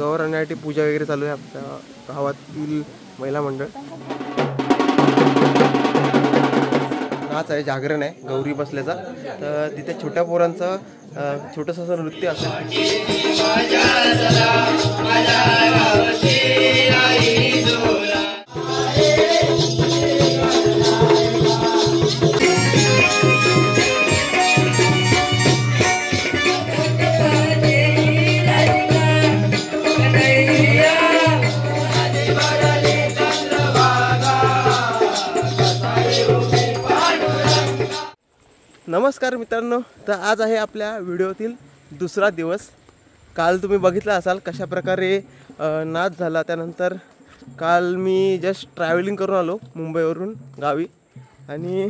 गौर आणण्यासाठी पूजा वगैरे चालू आहे आपल्या गावातील महिला मंडळ। नाच आहे, जागरण आहे गौरी बसल्याचा। तर तिथे छोट्या पोरांचं छोटंसं असं नृत्य असेल। नमस्कार मित्रांनो, तर आज आहे आपल्या व्हिडिओतील दुसरा दिवस। काल तुम्ही बघितला असाल कशा प्रकारे नाच झाला। त्यानंतर काल मी जस्ट ट्रॅव्हलिंग करून आलो मुंबईवरून गावी, आणि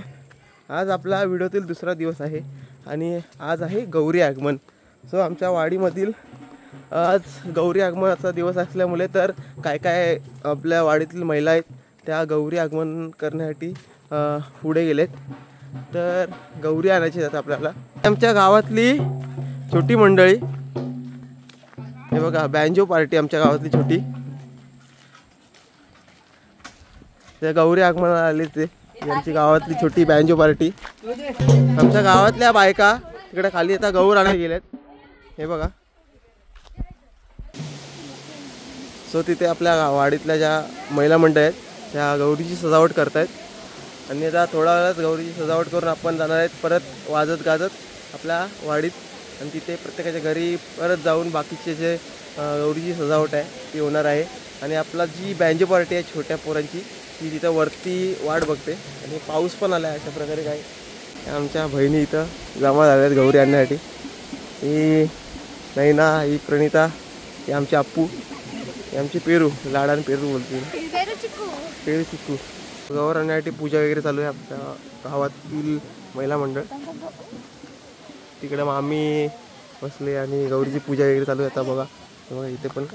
आज आपला व्हिडिओतील दुसरा दिवस आहे आणि आज आहे गौरी आगमन। सो आमच्या वाडीमधील आज गौरी आगमनाचा दिवस असल्यामुळे तर काय काय आपल्या वाडीतील महिला आहेत त्या गौरी आगमन करण्यासाठी पुढे गेलेत। तर गौरी आणायची जात आपल्याला। आमच्या गावातली छोटी मंडळी, हे बघा बँजो पार्टी आमच्या गावातली छोटी, त्या गौरी आगमनाला आली। ते आमची गावातली छोटी बँजो पार्टी। आमच्या गावातल्या बायका तिकडे खाली आता गौर आणायला गेल्यात, हे बघा। सो तिथे आपल्या वाडीतल्या ज्या महिला मंडळ आहेत त्या गौरीची सजावट करतायत, आणि आता थोडा वेळात गौरीची सजावट करून आपण जाणार आहेत परत वाजत गाजत आपल्या वाडीत, आणि तिथे प्रत्येकाच्या घरी परत जाऊन बाकीचे जे गौरीची सजावट आहे ती होणार आहे। आणि आपला जी बँजो पार्टी आहे छोट्या पोरांची ती तिथं वरती वाट बघते, आणि पाऊस पण आला आहे अशा प्रकारे। काय आमच्या बहिणी इथं जमा झाल्यात गौरी आणण्यासाठी। ही नैना, ही प्रणिता, ही आमची अप्पू, ही आमची पेरू, लाडान पेरू बोलते, पेरू चिक्कू। गौर आणण्यासाठी पूजा वगैरे चालू आहे आपल्या गावातील महिला मंडळ। तिकडे मामी बसले आणि गौरीची पूजा वगैरे चालू आहे आता बघा। बघा इथे पण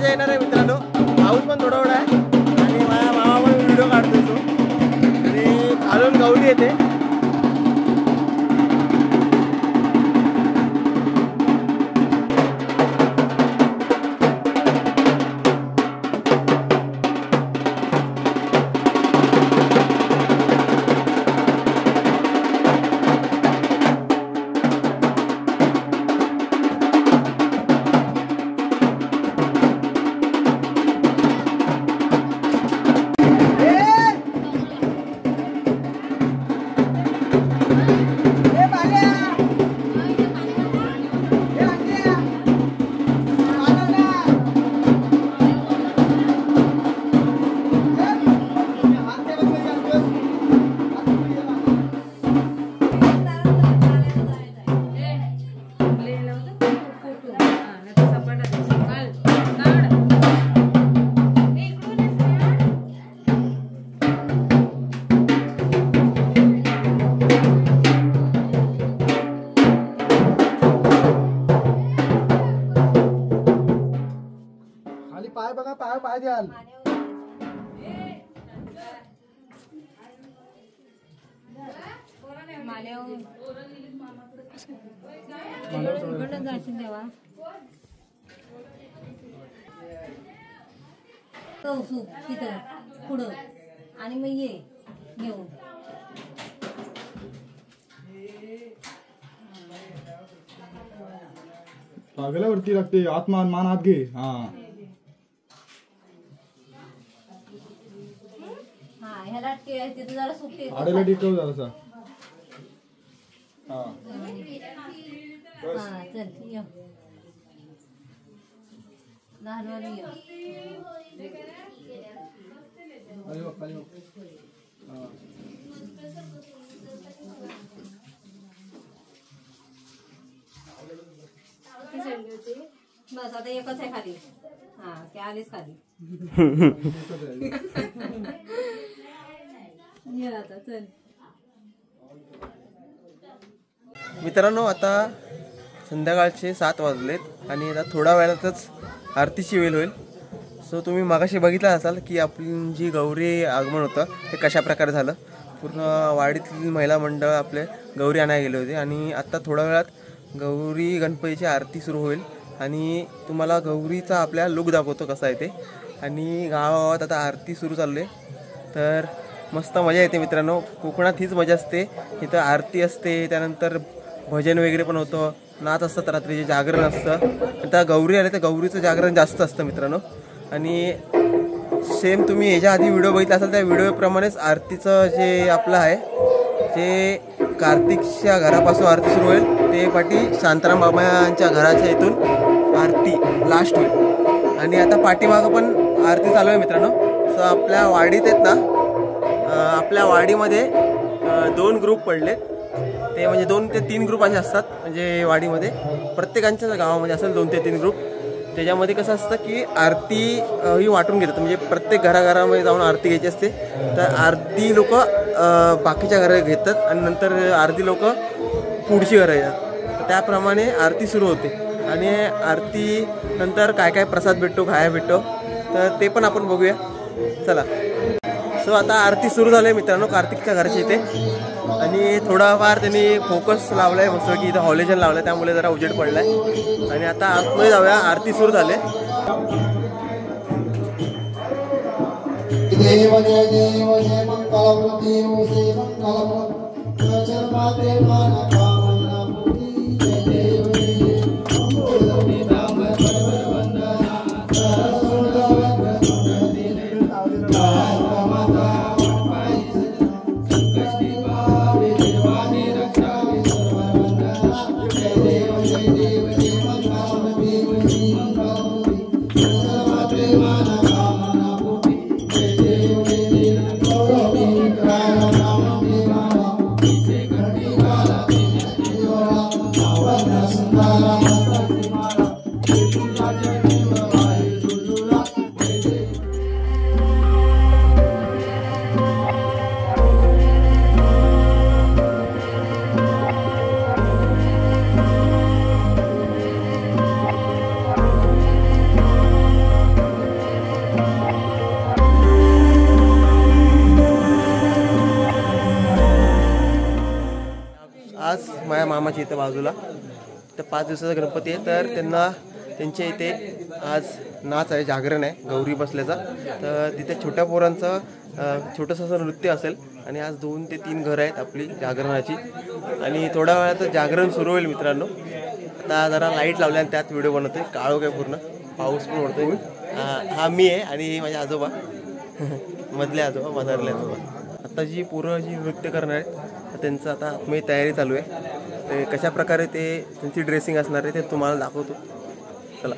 येणार आहे मित्रांनो। पाऊस पण थोडा थोडा आहे आणि माझ्या मामा पण व्हिडिओ काढतोय तो, आणि खालून गौरी येते। पाय बघा, पाय पाय द्याल। कौसुक तिथं पुढं आणि मग ये घेऊन गेल्यावरती लागते आत्मान मान हात घे. हा ह्याला तिथे जरा सुट्टी आडेला टिकव जरासा. हा चल ये लहानवाली ये. बस आता एकच आहे खाली. हा ते आलीच खाली. ये आता चल. मित्रांनो आता संध्याकाळचे 7 वाजलेत आणि आता थोड्या वेळातच आरतीची वेळ होईल. सो तुम्ही मागाशी बघितलं असाल की आपली जी गौरी आगमन होतं ते कशा प्रकारे झालं. पूर्ण वाडीतील महिला मंडळ आपले गौरी आणायला गेले होते आणि आत्ता थोड्या वेळात गौरी गणपतीची आरती सुरू होईल आणि तुम्हाला गौरीचा आपल्या लुक दाखवतो कसा आहे ते. आणि गावागावात आता आरती सुरू चालली आहे तर मस्त मजा येते मित्रांनो. कोकणात हीच मजा असते. इथं आरती असते, त्यानंतर भजन वगैरे पण होतं, नाच असतात, रात्रीचे जागरण असतं. आता गौरी आले तर गौरीचं जागरण जास्त असतं मित्रांनो. आणि सेम तुम्ही ह्याच्या आधी व्हिडिओ बघितला असाल त्या व्हिडिओप्रमाणेच आरतीचं जे आपलं आहे ते कार्तिकच्या घरापासून आरती सुरू होईल. ते पाठी शांताराम बाबांच्या घराच्या इथून आरती लास्ट होईल. आणि आता पाठीमागं पण आरती चालू आहे मित्रांनो. सो आपल्या वाडीत आहेत ना, आपल्या वाडीमध्ये 2 ग्रुप पडले. ते म्हणजे 2 ते 3 ग्रुप असे असतात. म्हणजे वाडीमध्ये प्रत्येकांच्या गावामध्ये असेल 2 ते 3 ग्रुप. त्याच्यामध्ये कसं असतं की आरती ही वाटून घेतात. म्हणजे प्रत्येक घराघरामध्ये जाऊन आरती घ्यायची असते. तर अर्धी लोक बाकीच्या घरात घेतात आणि नंतर अर्धी लोक पुढची घरं येतात. तर त्याप्रमाणे आरती सुरू होते. आणि आरती नंतर काय काय प्रसाद भेटतो, खाया भेटतो, तर ते पण आपण बघूया. चला. सो आता आरती सुरू झाली आहे मित्रांनो कार्तिकच्या घराच्या इथे. आणि थोडाफार त्यांनी फोकस लावला आहे मस्त की इथं हॉलेजन लावलं आहे, त्यामुळे जरा उजेड पडला आहे. आणि आता आतमध्ये जाऊया. आरती सुरू झाली. देव जय देव जय मंगलमूर्ती जय मंगलमूर्ती जय माते मान कामना मूर्ती जय देव जय देव मूर्ती नाम परवर वंदना सरस्वती वंदना दिले माता पाई संकष्टी पावे देवानी रक्षा सर्व वंदना जय देव जय देव जय मंगलमूर्ती जय मंगलमूर्ती जय माते मान कामना मूर्ती जय देव जय देव गौरवी काया नाम देवाना इसे घटी वाला देवा पावन सुंदर मस्तक माला तुला जय देव वायु सुलुला जय देव. आज माझ्या मामाच्या इथं बाजूला तर 5 दिवसाचा गणपती आहे. तर त्यांना त्यांच्या इथे आज नाच आहे, जागरण आहे गौरी बसल्याचा. तर तिथे छोट्या पोरांचं छोटंसं असं नृत्य असेल. आणि आज 2 ते 3 घरं आहेत आपली जागरणाची. आणि थोड्या वेळात जागरण सुरू होईल मित्रांनो. आता जरा लाईट लावल्या आणि त्यात व्हिडिओ बनवतोय. काळोख आहे पूर्ण, पाऊस पण ओढतोय. हा मी आहे आणि माझे आजोबा मधले आजोबा, मधारले आजोबा. आता जी पोरं जी नृत्य करणार आहेत त्यांचं आता मी तयारी चालू आहे. ते कशा प्रकारे ते त्यांची ड्रेसिंग असणार आहे ते तुम्हाला दाखवतो. चला.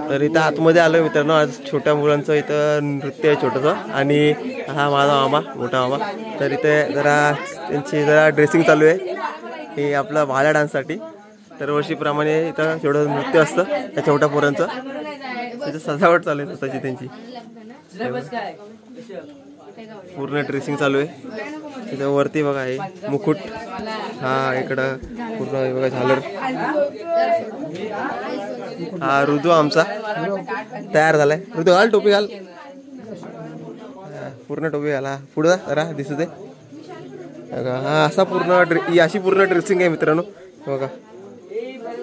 तर इथं आतमध्ये आलो आहे मित्रांनो. आज छोट्या मुलांचं इथं नृत्य आहे छोटंसं. आणि हा माझा मामा, मोठा मामा. तर इथे जरा त्यांची जरा ड्रेसिंग चालू आहे. हे आपलं भाला डान्ससाठी दरवर्षीप्रमाणे इथं छोटं नृत्य असतं त्या छोट्या पोरांचं. तिथं सजावट चालू आहे स्वतःची त्यांची. पूर्ण ड्रेसिंग चालू आहे. तिथं वरती बघा आहे मुकुट. हा इकडं पूर्ण बघा झालर. हा ऋतू आमचा तयार झालाय. ऋतू घाल, टोपी घाल, पूर्ण टोपी घाला. पुढे जा जरा दिसू दे. हा असा पूर्ण ही अशी पूर्ण ड्रेसिंग आहे मित्रांनो. बघा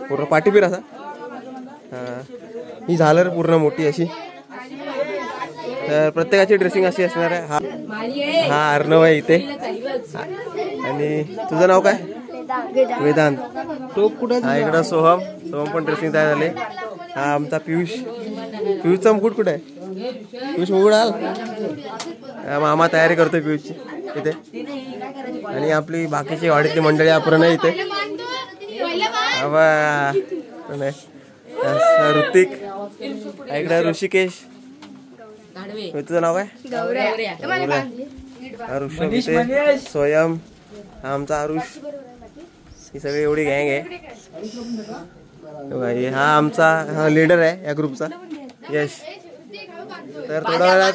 पूर्ण पाठी फिर असा. हा ही झालर पूर्ण मोठी अशी. तर प्रत्येकाची ड्रेसिंग अशी असणार आहे. हा अर्णव आहे इथे. आणि तुझं नाव काय? वेदांत. टोप कुठं हा इकडं सोहम पण ड्रेसिंग तयार झाले. हा आमचा पियुषचा मुकुट कुठे आहे? पियुष मुकुट आल. मामा तयारी करतोय पियुषची इथे. आणि आपली बाकीची वाडीतली मंडळी आपण इथे. ऋतिक इकडे ऋषिकेश. तुझं नाव काय? ऋषभ इथे. स्वयं हा आमचा आरुष. ही सगळी एवढी गँग आहे. हा आमचा लीडर आहे या ग्रुपचा यश. तर थोडा वेळात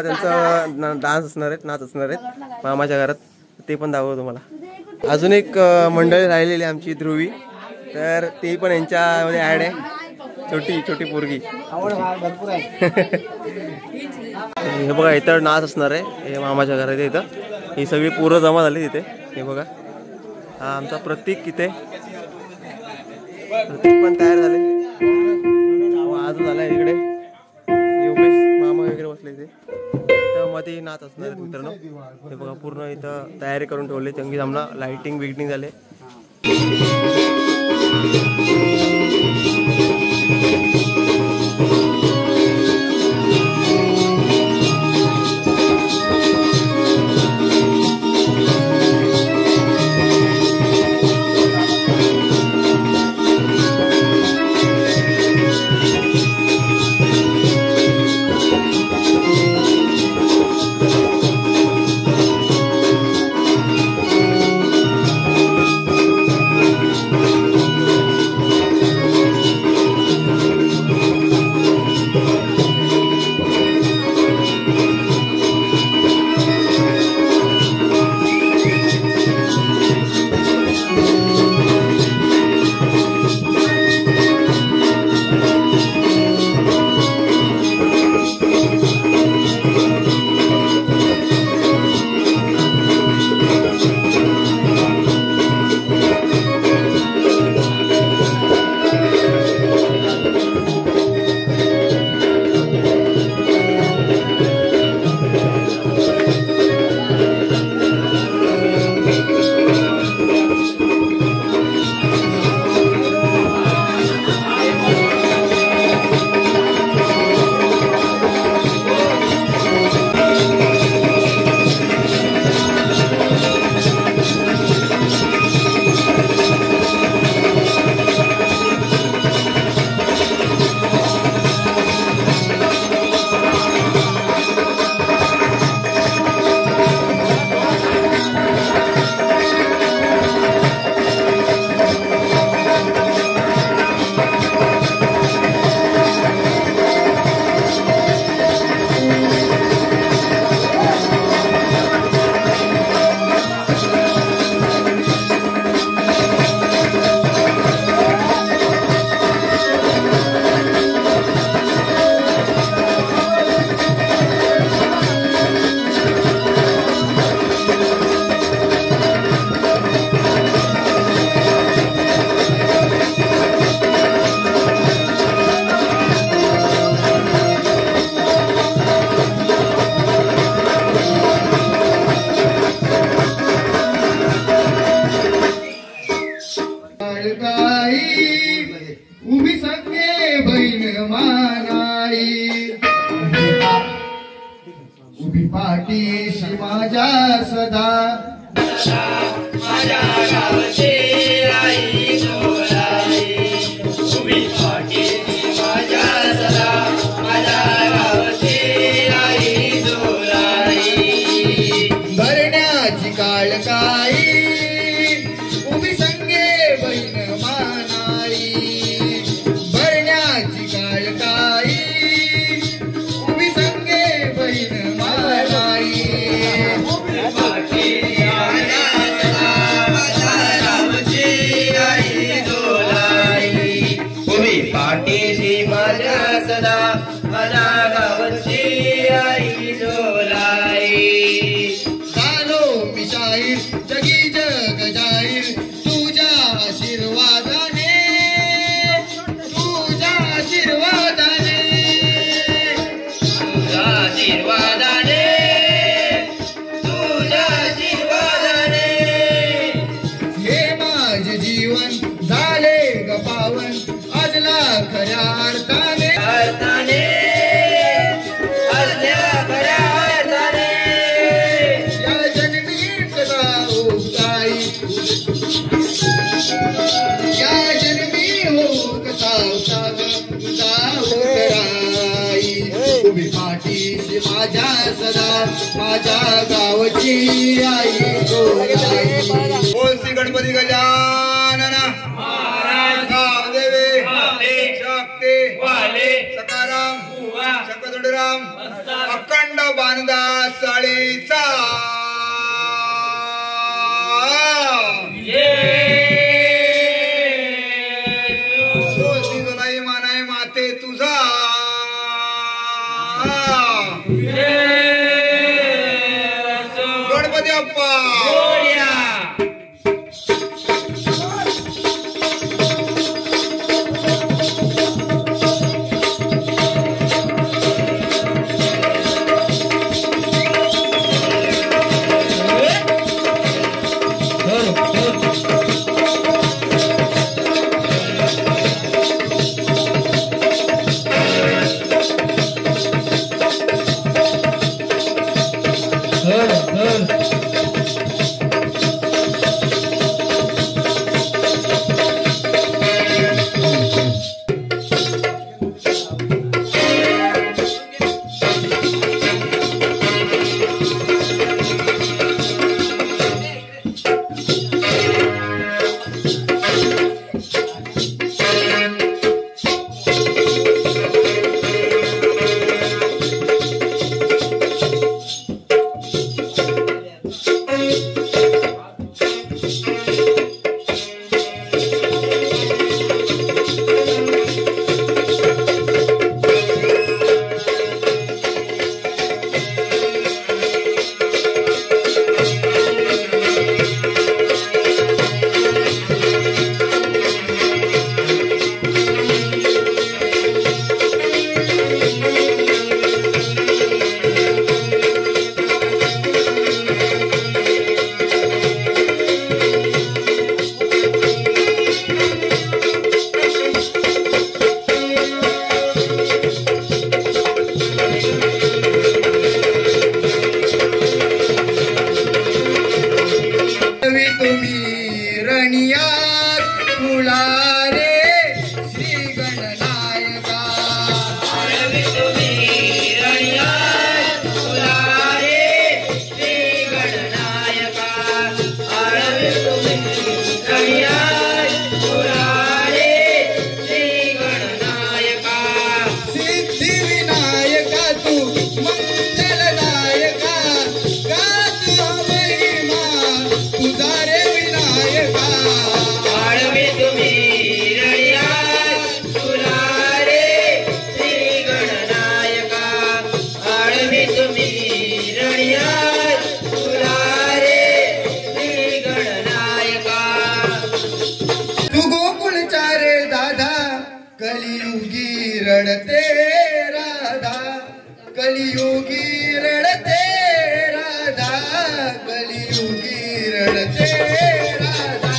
त्यांचा डान्स असणार आहेत, नाच असणार आहेत मामाच्या घरात. ते पण दाखवतो तुम्हाला. अजून एक मंडळी राहिलेली आमची ध्रुवी. तर ती पण यांच्यामध्ये ॲड आहे. छोटी पोरगी. भरपूर आहे. हे बघा इथं नाच असणार आहे. हे मामाच्या घरात इथं ही सगळी पोरं जमा झाली तिथे. हे बघा हा आमचा प्रतीक इथे. प्रतीक पण तयार झाले. आजू झाला इकडे. योगेश मामा वगैरे बसले इथे. इथं मध्ये नाच असणार आहेत मित्रांनो. हे बघा पूर्ण इथं तयारी करून ठेवली. चंगी सामना लाइटिंग बिगटिंग झाले. या जन्मी हो कसा साग तुझा होतराई उभी पाठीशी माझ्या सदा माझ्या गावची आई बोल श्री गणपती गजानन देवे शक्ती सकाराम शकदुंडराम अखंड बांधा साळीचा सोसिजोलाई मानाय माते तुझा गणपती अप्पा रडते राधा कलियुगी रडते राधा कलियुगी रडते राधा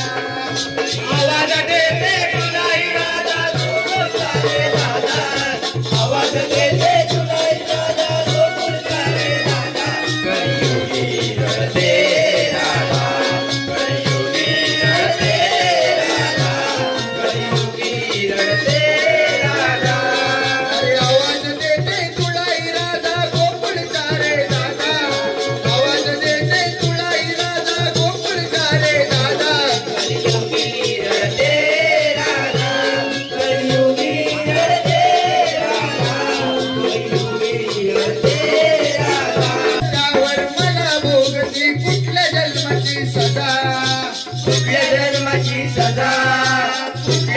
आवाज देते तुलाई राधा सोबतारे राधा आवाज देते तुलाई राधा सोबतारे राधा कलियुगी रडते राधा कलियुगी रडते राधा कलियुगी रडते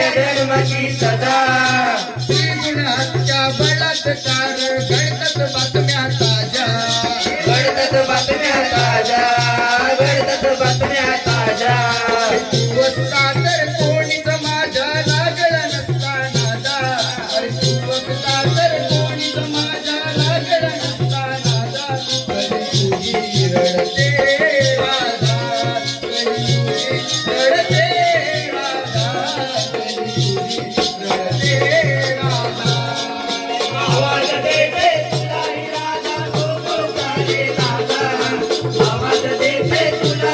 धर्माची सदा गुणाच्या बलात्कार घडतात बातम्या ताज्या घडतात बातम्या ताज्या घडतात बातम्या ताज्या तू असता तर कोणीच माझ्या लागला नसता नादा अरे तू असता तर कोणीच माझ्या लागला नसता नादा कलियुगी रडते राधा कलियुगी रडते आवाज देते तुला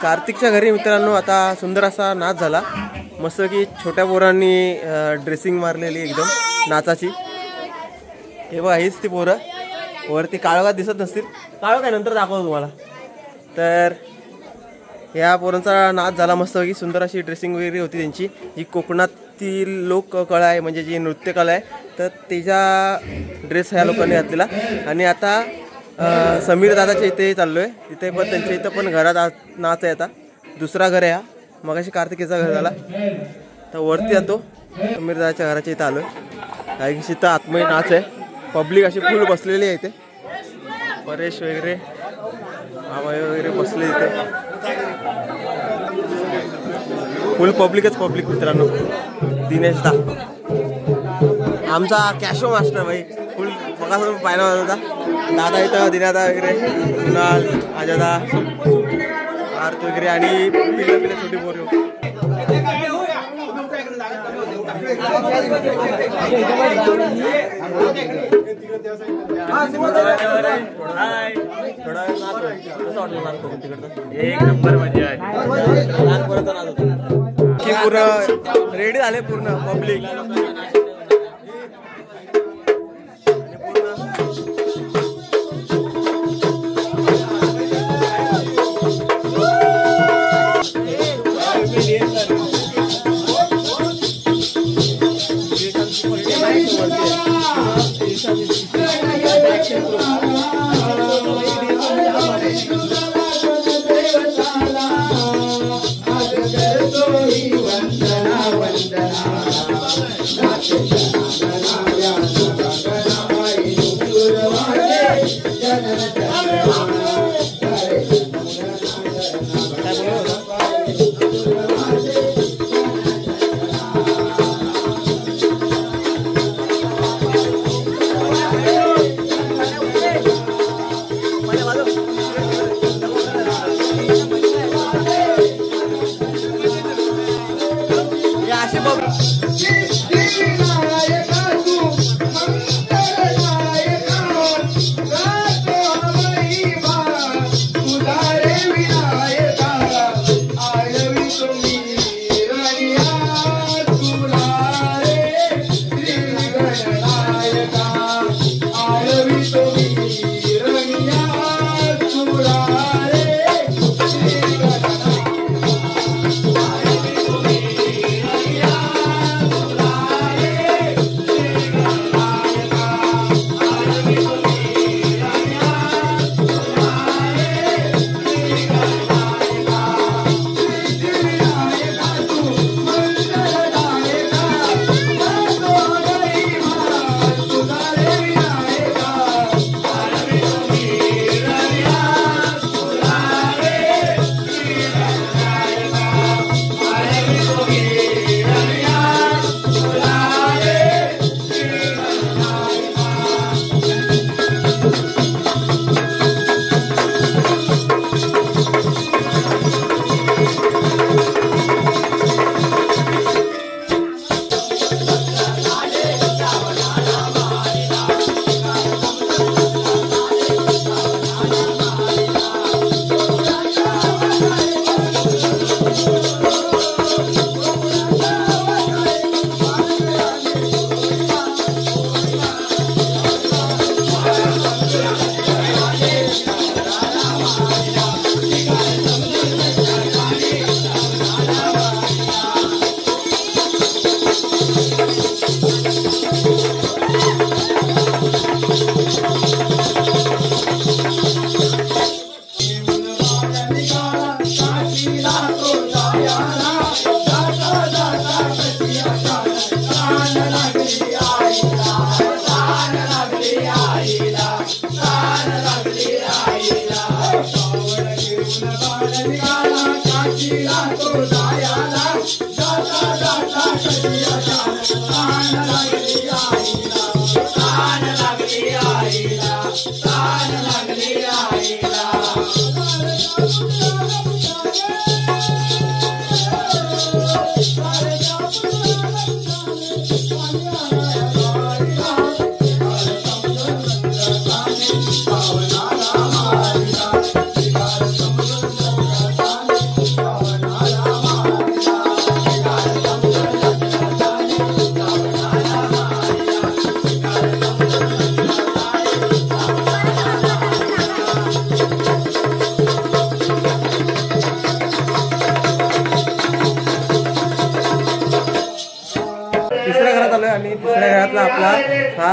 कार्तिकच्या घरी मित्रांनो आता सुंदर असा नाच झाला, मस्त की छोट्या पोरांनी ड्रेसिंग मारलेली एकदम नाचाची। हे बघा हीच ती पोरं, वरती काळोखात दिसत नसतील, काळोख काय नंतर दाखवतो तुम्हाला। तर या पोरांचा नाच झाला मस्त की, सुंदर अशी ड्रेसिंग वगैरे होती त्यांची। ही कोकणातील लोककला आहे, म्हणजे जी नृत्यकला आहे, तर त्याचा ड्रेस ह्या लोकांनी घातलेला। आणि आता समीर दादाच्या इथे चाललो आहे, तिथे पण त्यांच्या इथं पण घरात नाच आहे। आता दुसरा घर आहे हा, मगाशी कार्तिकेचा घर झाला, तर वरती जातो समीर दादाच्या घराच्या इथं आलो आहे। काही की तिथं आतमध्ये नाच आहे, पब्लिक अशी फुल बसलेली आहे इथे, परेश वगैरे मामाई वगैरे बसले इथे, फुल पब्लिकच पब्लिक मित्रांनो। दिनेश दा आमचा कॅशो मास्टर भाई फुल मगासून पाहिला होता, दादा इथं दिनादा वगैरे, कुणाल आजादा आरत वगैरे आणि पिल्ला छोटी पोरी। एक नंबर मजा आली, पूर्ण रेडी झाले पूर्ण पब्लिक।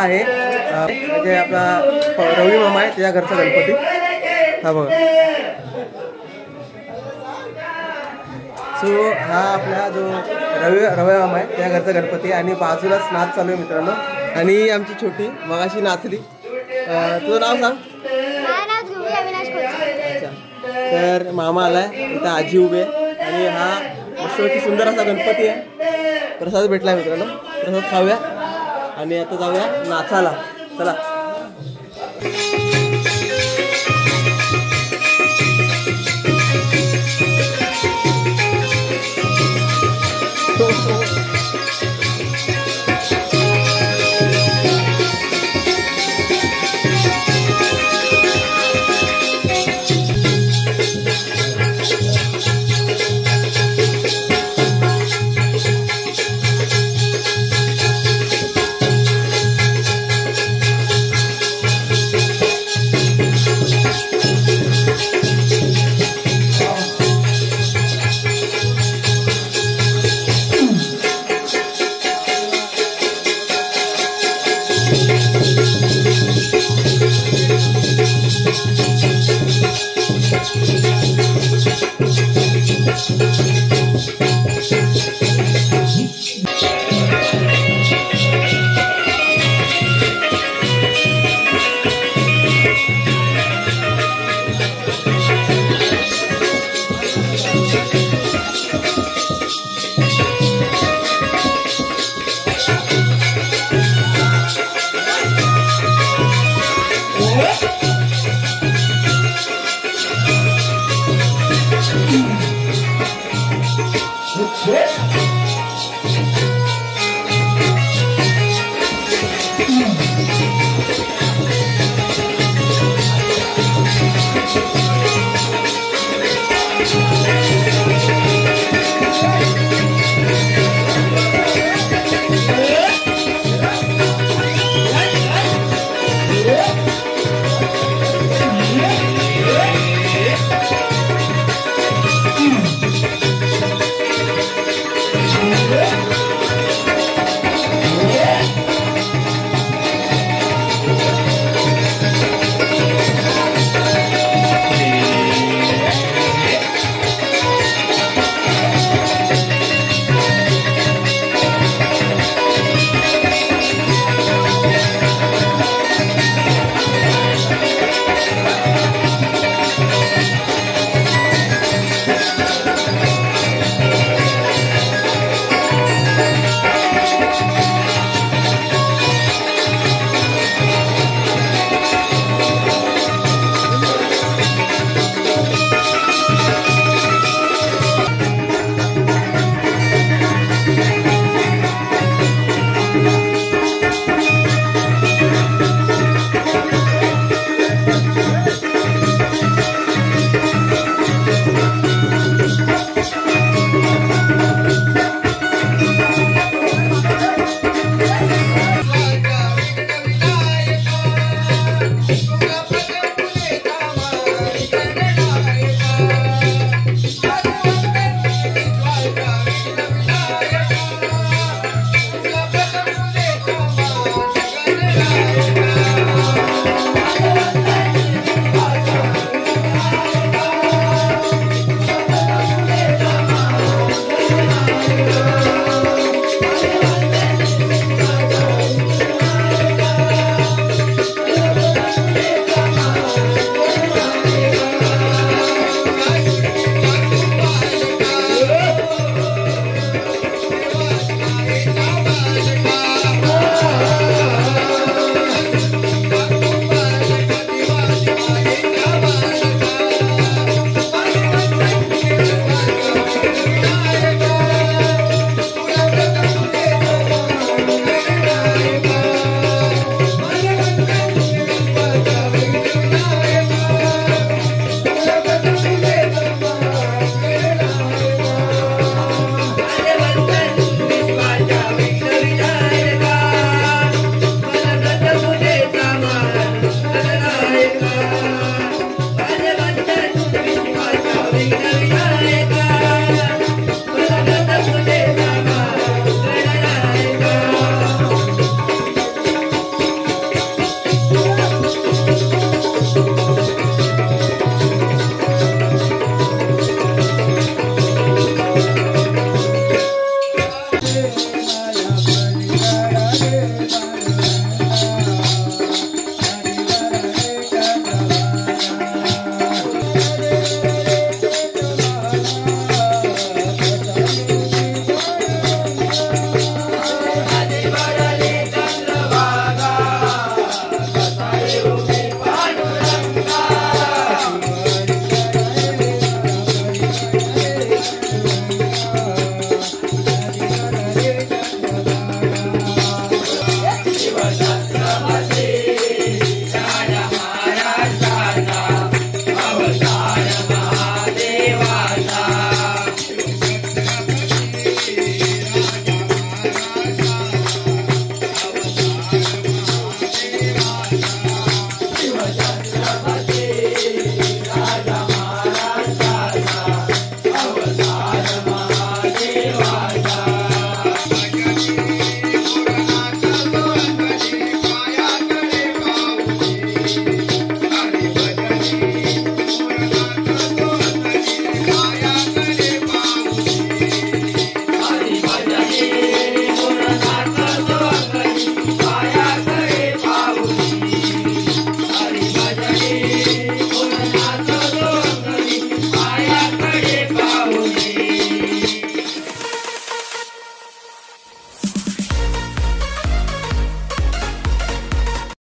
आहे म्हणजे आपला रवी मामा आहे त्याच्या घरचा गणपती. हा बघा. सो हा आपला जो रवी मामा आहे त्या घरचा गणपती आणि बाजूलाच नाच चालू आहे मित्रांनो. आणि आमची छोटी मगाशी नाचली. तुझं नाव सांग. अच्छा. तर मामा आलाय इथं आजी उभी आहे आणि हा मस्तपैकी सुंदर असा गणपती आहे. प्रसाद भेटला मित्रांनो. प्रसाद खाऊया आणि आता जाऊया नाचाला. चला.